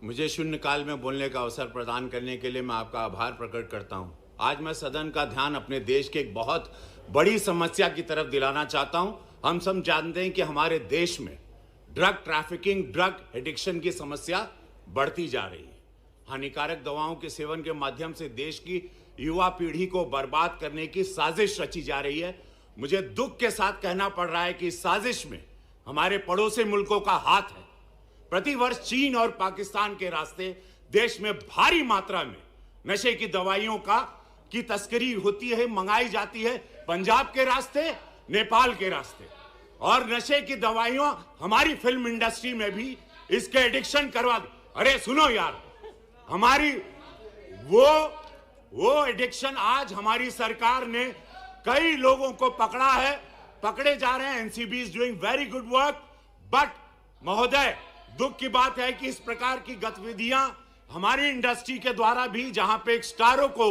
मुझे शून्यकाल में बोलने का अवसर प्रदान करने के लिए मैं आपका आभार प्रकट करता हूं। आज मैं सदन का ध्यान अपने देश के एक बहुत बड़ी समस्या की तरफ दिलाना चाहता हूं। हम सब जानते हैं कि हमारे देश में ड्रग ट्रैफिकिंग, ड्रग एडिक्शन की समस्या बढ़ती जा रही है। हानिकारक दवाओं के सेवन के माध्यम से देश की युवा पीढ़ी को बर्बाद करने की साजिश रची जा रही है। मुझे दुख के साथ कहना पड़ रहा है कि इस साजिश में हमारे पड़ोसी मुल्कों का हाथ है। प्रतिवर्ष चीन और पाकिस्तान के रास्ते देश में भारी मात्रा में नशे की दवाइयों की तस्करी होती है, मंगाई जाती है, पंजाब के रास्ते, नेपाल के रास्ते। और नशे की दवाइयां हमारी फिल्म इंडस्ट्री में भी इसके एडिक्शन करवा दे। अरे सुनो यार, हमारी वो एडिक्शन आज हमारी सरकार ने कई लोगों को पकड़ा है, पकड़े जा रहे हैं। NCB is doing very good work. But महोदय, दुख की बात है कि इस प्रकार की गतिविधियां हमारी इंडस्ट्री के द्वारा भी, जहां पे एक स्टारों को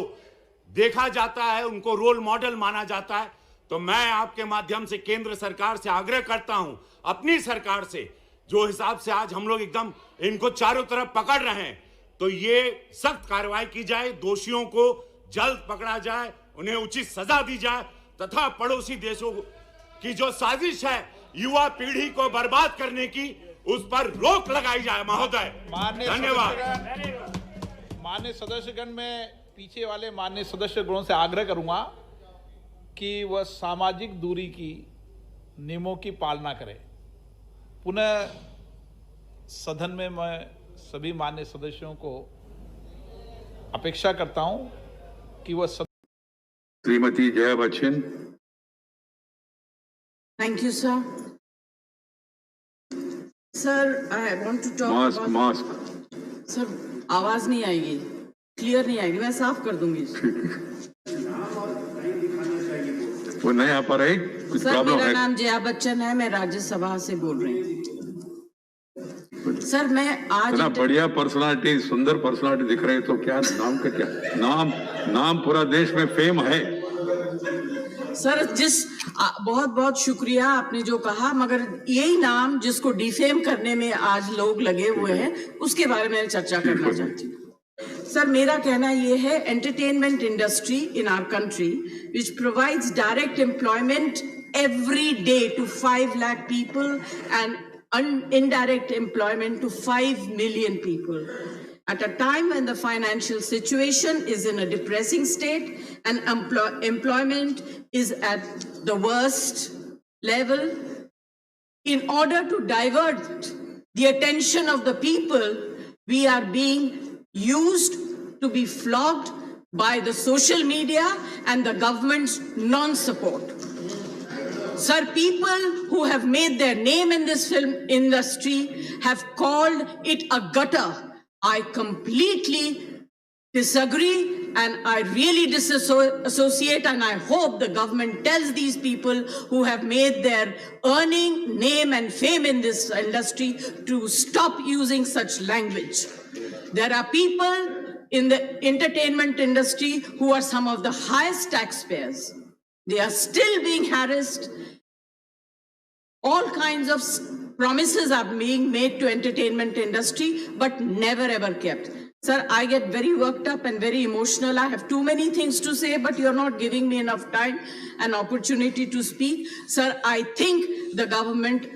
देखा जाता है, उनको रोल मॉडल माना जाता है, तो मैं आपके माध्यम से केंद्र सरकार से आग्रह करता हूं, अपनी सरकार से, जो हिसाब से आज हम लोग एकदम इनको चारों तरफ पकड़ रहे हैं, तो ये सख्त कार्रवाई की जाए, दोषियों को जल्द पकड़ा जाए, उन्हें उचित सजा दी जाए, तथा पड़ोसी देशों की जो साजिश है युवा पीढ़ी को बर्बाद करने की, उस पर रोक लगाई जाए। महोदय धन्यवाद। माननीय सदस्यगण, में पीछे वाले माननीय सदस्यगणों से आग्रह करूंगा कि वह सामाजिक दूरी की नियमों की पालना करें। पुनः सदन में मैं सभी माननीय सदस्यों को अपेक्षा करता हूं कि वह Shrimati Jaya Bachchan. Thank you, sir. Sir, I want to talk about... mask. Sir, आवाज नहीं आएगी, क्लियर नहीं आएगी, मैं साफ कर दूंगी। वो नहीं आ पा रही, कुछ सर, प्रॉब्लम मेरा है? नाम जया बच्चन है, मैं राज्यसभा से बोल रही हूँ। सर, मैं आज इतना बढ़िया पर्सनालिटी, सुंदर पर्सनालिटी दिख रही है, तो क्या नाम का क्या नाम पूरा देश में फेम है। सर, बहुत बहुत शुक्रिया आपने जो कहा, मगर यही नाम जिसको डिफेम करने में आज लोग लगे हुए हैं, उसके बारे में चर्चा करना चाहती हूँ। सर, मेरा कहना यह है, entertainment industry in our country which provides direct employment every day to 5 lakh people and indirect employment to 5 million people. At a time when the financial situation is in a depressing state and employment is at the worst level, in order to divert the attention of the people, we are being used to be flogged by the social media and the government's non-support. Sir, people who have made their name in this film industry have called it a gutter. I completely disagree and I really disassociate, and I hope the government tells these people who have made their earning, name and fame in this industry to stop using such language. There are people in the entertainment industry who are some of the highest taxpayers. They are still being harassed. All kinds of promises are being made to entertainment industry, but never ever kept. Sir, I get very worked up and very emotional. I have too many things to say, but you're not giving me enough time and opportunity to speak. Sir, I think the government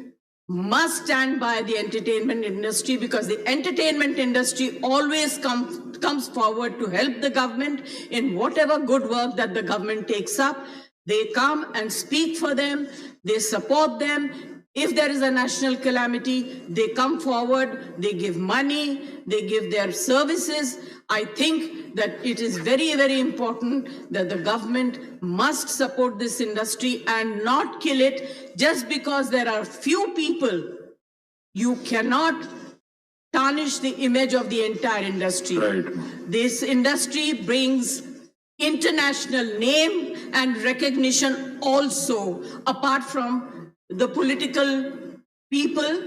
must stand by the entertainment industry, because the entertainment industry always comes forward to help the government in whatever good work that the government takes up. They come and speak for them, they support them. If there is a national calamity, they come forward, they give money, they give their services. I think that it is very, very important that the government must support this industry and not kill it just because there are few people. You cannot tarnish the image of the entire industry. Right. This industry brings international name and recognition also, apart from the political people.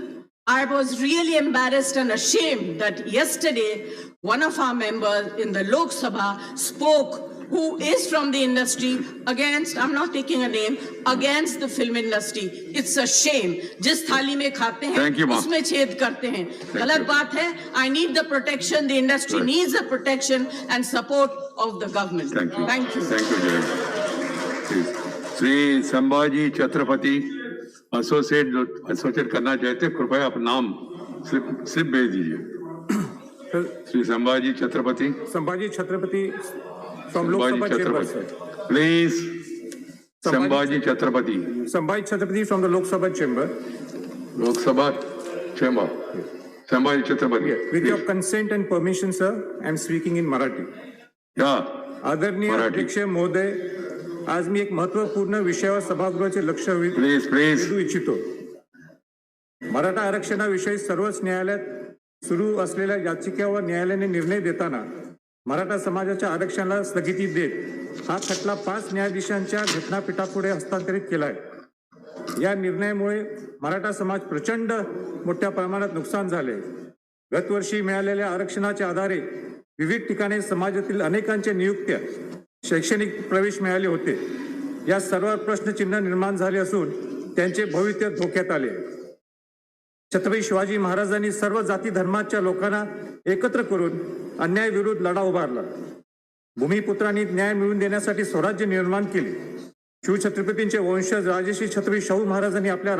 I was really embarrassed and ashamed that yesterday one of our members in the Lok Sabha spoke who is from the industry against, I'm not taking a name, against the film industry. It's a shame. जिस थाली में खाते हैं Thank you, ma'am. उसमें छेद करते हैं. गलत बात है. I need the protection. The industry Right. needs the protection and support of the government. Thank you. Thank you. Thank you, Jay. Please. Shri Sambhaji Chhatrapati associate करना चाहते हैं, कृपया अपना नाम स्लिप भेज दीजिए. Shri Sambhaji Chhatrapati Sambhaji Chhatrapati from Sambhaji Lok Sabha chamber Chhatrapati please. Sambhaji Chhatrapati Sambhaji Chhatrapati from the Lok Sabha chamber. Lok Sabha chamber. Sambhaji Chhatrapati with your consent and permission sir, I am speaking in Marathi. या आदरणीय मराठी. अध्यक्ष महोदय, आज मी एक महत्वपूर्ण विषयावर सभागृहाचे लक्ष प्लीज वेधू इच्छितो. मराठा आरक्षणाविषयी सर्वोच्च न्यायालयात सुरू असलेल्या याचिकेवर न्यायालयाने निर्णय देताना मराठा समाजाच्या आरक्षणाला स्थगिती देत हा खटला 5 न्यायाधीशांच्या घटनापीठापुढे हस्तांतरित केलाय. या निर्णयामुळे मराठा समाज प्रचंड मोठ्या प्रमाणात नुकसान झाले. गतवर्षी मिळालेल्या आरक्षणाच्या आधारे विविध ठिकाणी समाजातील अनेकांच्या नियुक्त्या, शैक्षणिक प्रवेश मिळाले होते. या सर्व प्रश्नचिन्ह निर्माण झाले असून त्यांचे भविष्य धोक्यात आले. छत्रपती शिवाजी महाराजांनी सर्व जाती धर्माच्या लोकांना एकत्र करून अन्यायाविरुद्ध लढा उभारला. भूमिपुत्रांनी न्याय मिळवून देण्यासाठी स्वराज्य निर्माण केले. शिवछत्रपतींचे वंशज राजर्षी छत्रपती शाहू महाराजांनी आपल्या